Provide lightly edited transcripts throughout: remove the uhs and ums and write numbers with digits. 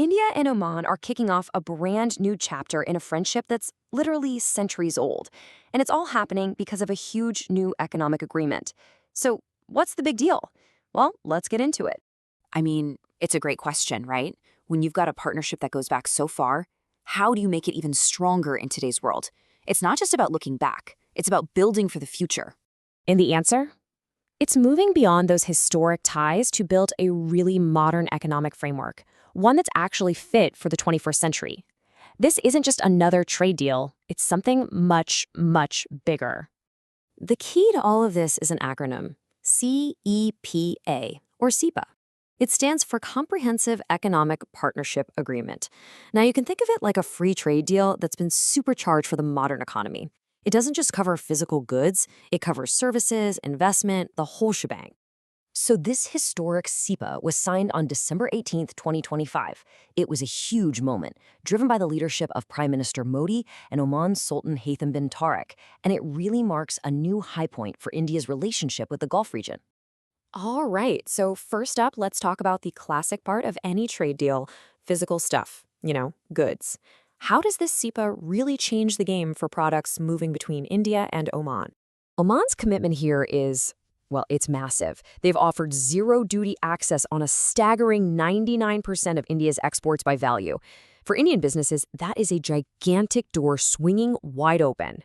India and Oman are kicking off a brand new chapter in a friendship that's literally centuries old. And it's all happening because of a huge new economic agreement. So, what's the big deal? Well, let's get into it. I mean, it's a great question, right? When you've got a partnership that goes back so far, how do you make it even stronger in today's world? It's not just about looking back, it's about building for the future. And the answer? It's moving beyond those historic ties to build a really modern economic framework, one that's actually fit for the 21st century. This isn't just another trade deal, it's something much, much bigger. The key to all of this is an acronym, CEPA, or CEPA. It stands for Comprehensive Economic Partnership Agreement. Now, you can think of it like a free trade deal that's been supercharged for the modern economy. It doesn't just cover physical goods, it covers services, investment, the whole shebang. So this historic CEPA was signed on December 18th, 2025. It was a huge moment, driven by the leadership of Prime Minister Modi and Oman's Sultan Haytham bin Tariq, and it really marks a new high point for India's relationship with the Gulf region. All right, so first up, let's talk about the classic part of any trade deal, physical stuff, goods. How does this CEPA really change the game for products moving between India and Oman? Oman's commitment here is, well, it's massive. They've offered zero duty access on a staggering 99% of India's exports by value. For Indian businesses, that is a gigantic door swinging wide open.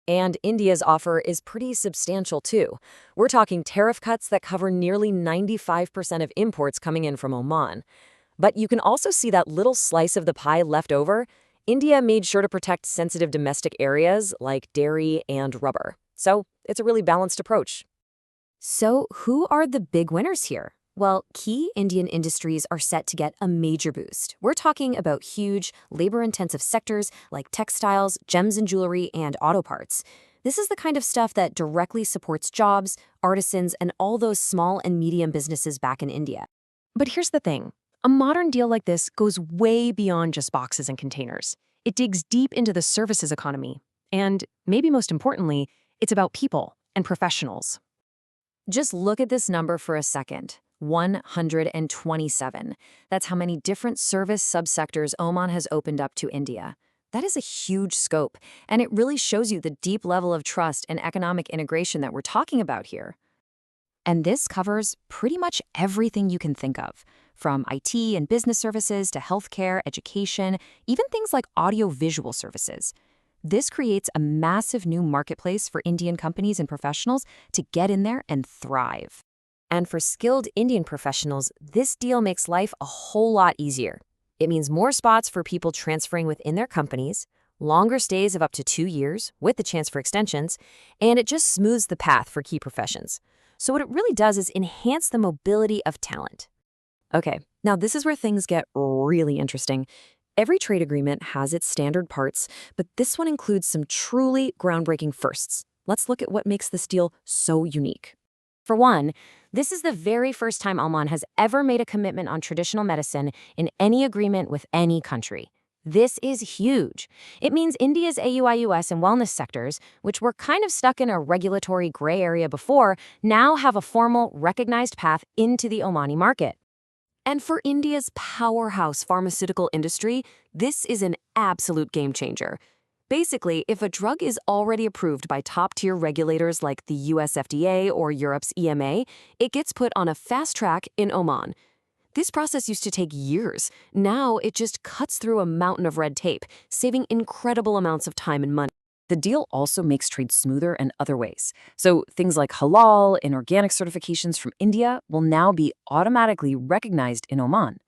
And India's offer is pretty substantial, too. We're talking tariff cuts that cover nearly 95% of imports coming in from Oman. But you can also see that little slice of the pie left over. India made sure to protect sensitive domestic areas like dairy and rubber. So it's a really balanced approach. So who are the big winners here? Well, key Indian industries are set to get a major boost. We're talking about huge, labor-intensive sectors like textiles, gems and jewelry, and auto parts. This is the kind of stuff that directly supports jobs, artisans, and all those small and medium businesses back in India. But here's the thing. A modern deal like this goes way beyond just boxes and containers. It digs deep into the services economy. And maybe most importantly, it's about people and professionals. Just look at this number for a second. 127. That's how many different service subsectors Oman has opened up to India. That is a huge scope, and it really shows you the deep level of trust and economic integration that we're talking about here. And this covers pretty much everything you can think of, from IT and business services to healthcare, education, even things like audio-visual services. This creates a massive new marketplace for Indian companies and professionals to get in there and thrive. And for skilled Indian professionals, this deal makes life a whole lot easier. It means more spots for people transferring within their companies, longer stays of up to 2 years with the chance for extensions, and it just smooths the path for key professions. So what it really does is enhance the mobility of talent. Okay, now this is where things get really interesting. Every trade agreement has its standard parts, but this one includes some truly groundbreaking firsts. Let's look at what makes this deal so unique. For one, this is the very first time Oman has ever made a commitment on traditional medicine in any agreement with any country. This is huge. It means India's AUIUS and wellness sectors, which were kind of stuck in a regulatory gray area before, now have a formal, recognized path into the Omani market. And for India's powerhouse pharmaceutical industry, this is an absolute game changer. Basically, if a drug is already approved by top-tier regulators like the US FDA or Europe's EMA, it gets put on a fast track in Oman. This process used to take years. Now it just cuts through a mountain of red tape, saving incredible amounts of time and money. The deal also makes trade smoother in other ways. So things like halal and organic certifications from India will now be automatically recognized in Oman.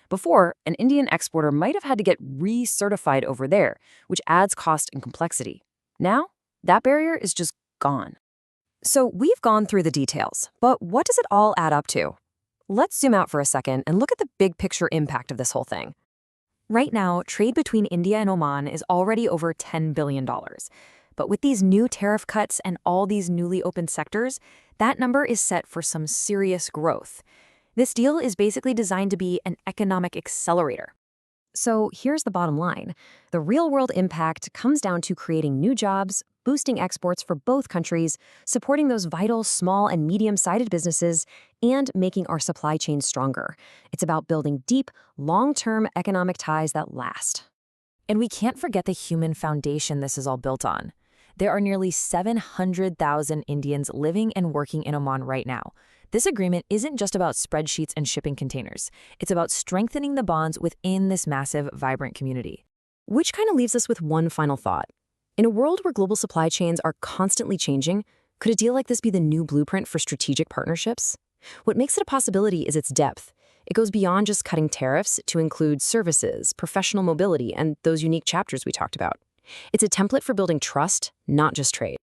Before, an Indian exporter might have had to get recertified over there, which adds cost and complexity. Now, that barrier is just gone. So we've gone through the details, but what does it all add up to? Let's zoom out for a second and look at the big picture impact of this whole thing. Right now, trade between India and Oman is already over $10 billion. But with these new tariff cuts and all these newly opened sectors, that number is set for some serious growth. This deal is basically designed to be an economic accelerator. So here's the bottom line. The real-world impact comes down to creating new jobs, boosting exports for both countries, supporting those vital small and medium-sized businesses, and making our supply chains stronger. It's about building deep, long-term economic ties that last. And we can't forget the human foundation this is all built on. There are nearly 700,000 Indians living and working in Oman right now. This agreement isn't just about spreadsheets and shipping containers. It's about strengthening the bonds within this massive, vibrant community. Which kind of leaves us with one final thought. In a world where global supply chains are constantly changing, could a deal like this be the new blueprint for strategic partnerships? What makes it a possibility is its depth. It goes beyond just cutting tariffs to include services, professional mobility, and those unique chapters we talked about. It's a template for building trust, not just trade.